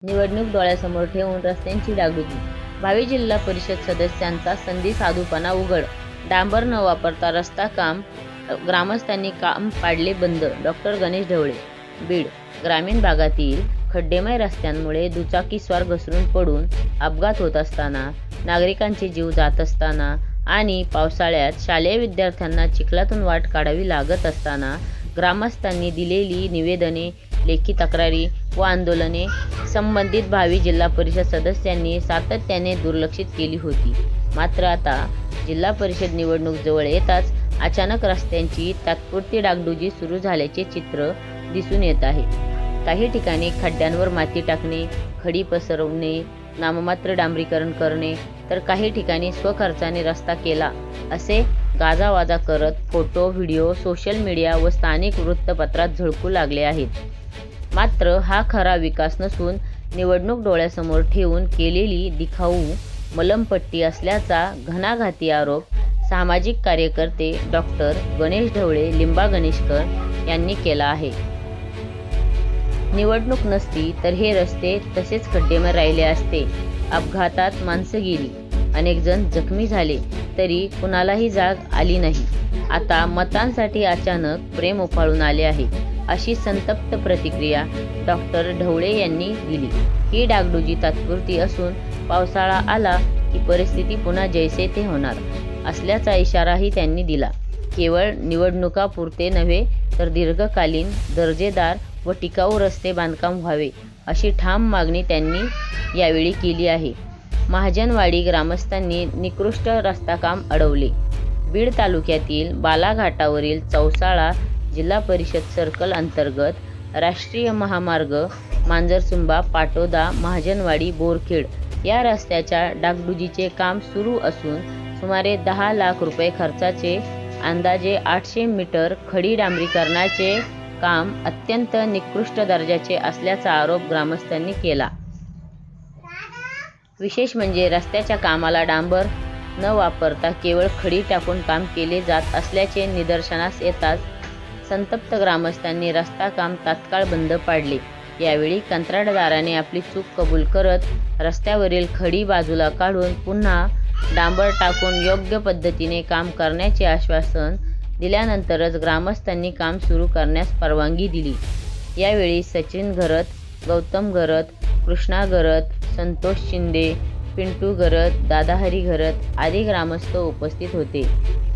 निवडणूक डोळ्यासमोर ठेवून रस्त्यांची डागडुजी, भावी जिल्हा परिषद सदस्यांचा संधी साधूपणा उघड, डांबर न वापरता रस्ता काम, ग्रामस्थांनी काम पाडले बंद. डॉ. गणेश ढवळे, बीड. ग्रामीण भागातील खड्डेमय रस्त्यांमुळे दुचाकीस्वार घसरून पडून अपघात होत असताना, नागरिकांचे जीव जात असताना आणि पावसाळ्यात शालेय विद्यार्थ्यांना चिखलातून वाट काढावी लागत असताना ग्रामस्थांनी दिलेली निवेदने, लेखी तक्रारी व आंदोलने संबंधित भावी जिल्हा परिषद सदस्यांनी सातत्याने दुर्लक्षित केली होती. मात्र आता जिल्हा परिषद निवडणूक जवळ येताच अचानक रस्त्यांची तात्पुरती डागडुजी सुरू झाल्याचे चित्र दिसून येत आहे. काही ठिकाणी खड्ड्यांवर माती टाकणे, खडी पसरवणे, नाममात्र डांबरीकरण करणे, तर काही ठिकाणी स्वखर्चाने रस्ता केला असे गाजावाजा करत फोटो, व्हिडिओ सोशल मीडिया व स्थानिक वृत्तपत्रात झळकू लागले आहेत. मात्र हा खरा विकास नसून निवडणूक डोळ्यासमोर ठेवून केलेली दिखाऊ मलमपट्टी असल्याचा घणाघाती आरोप सामाजिक कार्यकर्ते डॉ. गणेश ढवळे लिंबा गणेशकर यांनी केला आहे. निवडणूक नसती तर हे रस्ते तसेच खड्डेमय राहिले असते. अपघातात माणसं गेली, अनेक जण जखमी झाले तरी कुणालाही जाग आली नाही. आता मतांसाठी अचानक प्रेम उफाळून आले आहे, अशी संतप्त प्रतिक्रिया डॉ. ढवळे यांनी दिली. ही डागडुजी तात्पुरती असून पावसाळा आला की परिस्थिती पुन्हा जैसे थे होणार असल्याचा इशाराही त्यांनी दिला. केवळ निवडणुकापुरते नव्हे तर दीर्घकालीन, दर्जेदार व टिकाऊ रस्ते बांधकाम व्हावे अशी ठाम मागणी त्यांनी यावेळी केली आहे. महाजनवाडी ग्रामस्थांनी निकृष्ट रस्ताकाम अडवले. बीड तालुक्यातील बालाघाटावरील चौसाळा जिल्हा परिषद सर्कल अंतर्गत राष्ट्रीय महामार्ग मांजरसुंबा, पाटोदा, महाजनवाडी, बोरखेड या रस्त्याच्या डागडुजीचे काम सुरू असून सुमारे 10 लाख रुपये खर्चाचे अंदाजे 800 मीटर खडी डांबरीकरणाचे काम अत्यंत निकृष्ट दर्जाचे असल्याचा आरोप ग्रामस्थांनी केला. विशेष म्हणजे रस्त्याच्या कामाला डांबर न वापरता केवळ खडी टाकून काम केले जात असल्याचे निदर्शनास येताच संतप्त ग्रामस्थांनी रस्ता काम तात्काळ बंद पाडले. यावेळी कंत्राटदाराने आपली चूक कबूल करत रस्त्यावरील खडी बाजूला काढून पुन्हा डांबर टाकून योग्य पद्धतीने काम करण्याचे आश्वासन दिल्यानंतरच ग्रामस्थांनी काम सुरू करण्यास परवानगी दिली. यावेळी सचिन घरत, गौतम घरत, कृष्णा घरत, संतोष शिंदे, पिंटू घरत, दादाहरी घरत आदी ग्रामस्थ उपस्थित होते.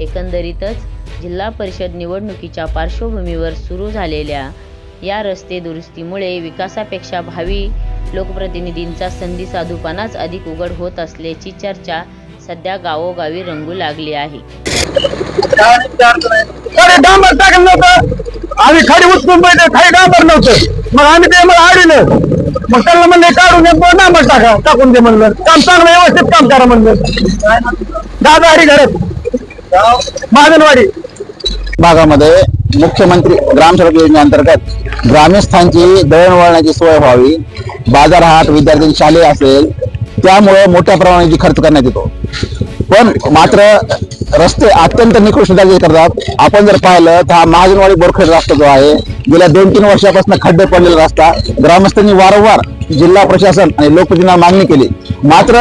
एकंदरीतच जिल्हा परिषद निवडणुकीच्या पार्श्वभूमीवर सुरू झालेल्या या रस्ते दुरुस्तीमुळे विकासापेक्षा भावी लोकप्रतिनिधींचा संधी साधूपणाच अधिक उघड होत असल्याची चर्चा सध्या गावोगावी रंगू लागली आहे. डांबर टाकलं नव्हतं, आम्ही खाली उचलून पाहिजे, खाली डांबर नव्हतं, मग आम्ही ते मला आडलं, मग त्यांना म्हणले काढून डांबर टाका, टाकून दे म्हणलं, काम चांगलं व्यवस्थित काम करा म्हणलं. दादाहरी घरात महाजनवाडी भागामध्ये मुख्यमंत्री ग्रामसडक योजनेअंतर्गत ग्रामस्थांची दळणवळणाची सोय व्हावी, बाजारहाट, विद्यार्थी शालेय असेल, त्यामुळे मोठ्या प्रमाणात खर्च करण्यात येतो. पण मात्र रस्ते अत्यंत निकृष्ट दर्जाचे करतात. आपण जर पाहिलं तर हा महाजनवाडी बोरखेड रस्ता जो आहे, गेल्या 2-3 वर्षापासून खड्डे पडलेला रस्ता ग्रामस्थांनी वारंवार जिल्हा प्रशासन आणि लोकप्रतिनिधींना मागणी केली, मात्र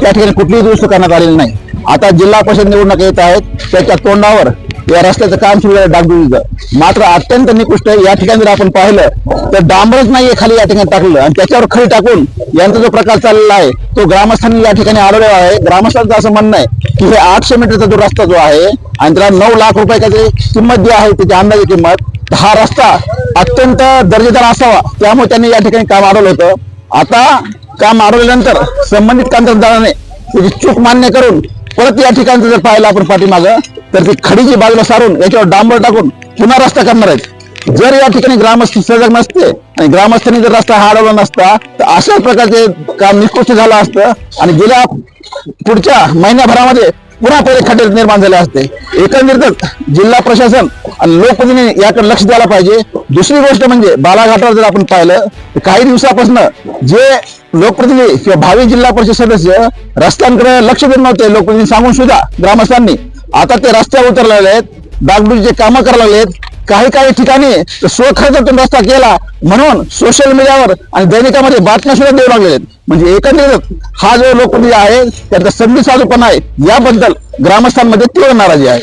त्या ठिकाणी कुठलीही दुरुस्त करण्यात आलेली नाही. आता जिल्हा परिषद निवडणूक येत आहेत, त्याच्या तोंडावर या रस्त्याचं काम सुरू आहे डागडुजीचं, मात्र अत्यंत निकृष्ट. या ठिकाणी जर आपण पाहिलं तर डांबरच नाहीये खाली या ठिकाणी टाकलेलं, आणि त्याच्यावर खडी टाकून यांचा जो प्रकार चाललेला आहे तो ग्रामस्थांनी या ठिकाणी अडवलेला आहे. ग्रामस्थांचं असं म्हणणं आहे की हे 800 मीटरचा जो रस्ता जो आहे आणि त्याला 9 लाख रुपये किंमत जी आहे त्याची अंदाजे किंमत, हा रस्ता अत्यंत दर्जेदार असावा, त्यामुळे त्यांनी या ठिकाणी काम अडवलं होतं. आता काम अडवल्यानंतर संबंधित कंत्राटदाराने त्याची चूक मान्य करून परत या ठिकाणचं जर पाहिलं आपण पाठीमागं तर ती खडीची बाजूला सारून याच्यावर डांबर टाकून पुन्हा रस्ता करणार आहेत. जर या ठिकाणी ग्रामस्थ सजग नसते आणि ग्रामस्थांनी जर रस्ता हा अडवला नसता तर अशा प्रकारचे काम निकृष्ट झालं असतं आणि गेल्या पुढच्या महिन्याभरामध्ये पुन्हा पहिले खड्डे निर्माण झाले असते. एकंदरीतच जिल्हा प्रशासन आणि लोकप्रतिनिधी याकडे लक्ष द्यायला पाहिजे. दुसरी गोष्ट म्हणजे बालाघाटावर जर आपण पाहिलं तर काही दिवसापासून जे लोकप्रतिनिधी किंवा भावी जिल्हा परिषद सदस्य रस्त्यांकडे लक्ष देत नव्हते, लोकप्रतिनिधी सांगून सुद्धा ग्रामस्थांनी आता ते रस्त्यावर उतरलेले आहेत, डागडुजीचे कामं करायला लागलेत. काही काही ठिकाणी स्वखर्चातून रस्ता केला म्हणून सोशल मीडियावर आणि दैनिकामध्ये बातम्या सुद्धा देऊ लागलेले आहेत. म्हणजे एकंदरीत हा जो लोकप्रतिनिधी आहे त्यांचा संधी साधूपणा आहे याबद्दल ग्रामस्थांमध्ये तीव्र नाराजी आहे.